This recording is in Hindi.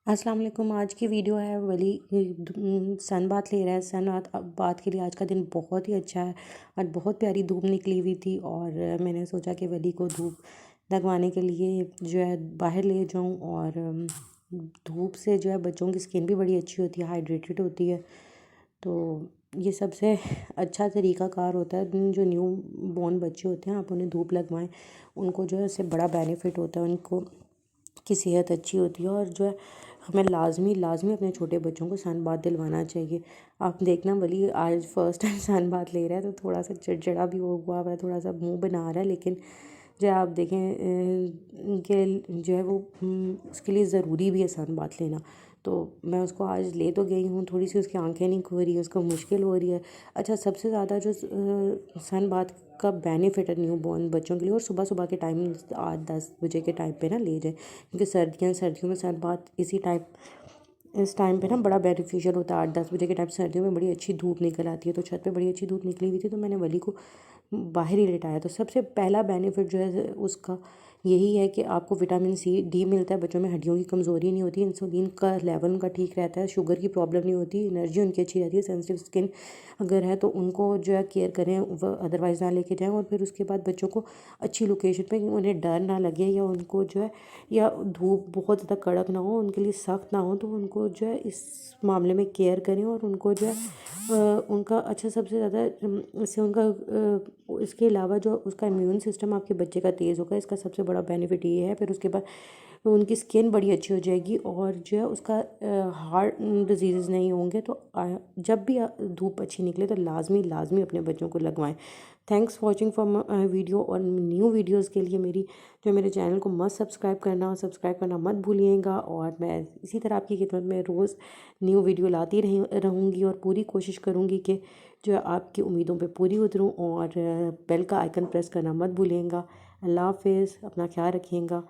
अस्सलाम वालेकुम। आज की वीडियो है वली सन बाथ ले रहा है। सन बाथ के लिए आज का दिन बहुत ही अच्छा है। आज बहुत प्यारी धूप निकली हुई थी और मैंने सोचा कि वली को धूप लगवाने के लिए जो है बाहर ले जाऊं। और धूप से जो है बच्चों की स्किन भी बड़ी अच्छी होती है, हाइड्रेटेड होती है। तो ये सबसे अच्छा तरीक़ाकार होता है। जो न्यू बॉर्न बच्चे होते हैं आप उन्हें धूप लगवाएं, उनको जो है इससे बड़ा बेनिफिट होता है, उनको की सेहत अच्छी होती है। और जो है हमें लाजमी अपने छोटे बच्चों को सन बाथ दिलवाना चाहिए। आप देखना वली आज फर्स्ट टाइम सन बाथ ले रहा है तो थोड़ा सा चिड़चिड़ा भी हुआ है, थोड़ा सा मुंह बना रहा है, लेकिन जो आप देखें कि जो है वो उसके लिए ज़रूरी भी है सन बाथ लेना। तो मैं उसको आज ले तो गई हूँ, थोड़ी सी उसकी आंखें नहीं खो रही है, उसको मुश्किल हो रही है। अच्छा, सबसे ज़्यादा जो सन बाथ का बेनिफिट है न्यू बॉर्न बच्चों के लिए, और सुबह सुबह के टाइम 8-10 बजे के टाइम पे ना ले जाए, क्योंकि सर्दियों में सन बाथ इस टाइम पे ना बड़ा बेनिफिशियल होता है। 8-10 बजे के टाइम सर्दियों में बड़ी अच्छी धूप निकल आती है, तो छत पे बड़ी अच्छी धूप निकली हुई थी तो मैंने वली को बाहर ही लेटाया। तो सबसे पहला बेनिफिट जो है उसका यही है कि आपको विटामिन सी डी मिलता है, बच्चों में हड्डियों की कमज़ोरी नहीं होती, इंसुलिन का लेवल उनका ठीक रहता है, शुगर की प्रॉब्लम नहीं होती, एनर्जी उनकी अच्छी रहती है। सेंसिटिव स्किन अगर है तो उनको जो है केयर करें, वह अदरवाइज़ ना लेके जाएँ। और फिर उसके बाद बच्चों को अच्छी लोकेशन पे, उन्हें डर ना लगे या उनको जो है या धूप बहुत ज़्यादा कड़क ना हो, उनके लिए सख्त ना हो, तो उनको जो है इस मामले में केयर करें। और उनको जो है उनका अच्छा सबसे ज़्यादा इससे उनका इसके अलावा जो उसका इम्यून सिस्टम आपके बच्चे का तेज़ होगा, इसका सबसे बड़ा बेनिफिट ये है। फिर उसके बाद उनकी स्किन बड़ी अच्छी हो जाएगी और जो है उसका हार्ट डिजीज़ नहीं होंगे। तो जब भी धूप अच्छी निकले तो लाजमी अपने बच्चों को लगवाएं। Thanks watching for video. और न्यू वीडियोज़ के लिए मेरे चैनल को मस्त सब्सक्राइब करना मत भूलिएगा। और मैं इसी तरह आपकी खिदमत में रोज़ न्यू वीडियो लाती रहूँगी और पूरी कोशिश करूँगी कि जो है आपकी उम्मीदों पे पूरी उतरूँ। और बेल का आइकन प्रेस करना मत भूलिएगा। अल्लाह हाफ़िज़, अपना ख्याल रखिएगा।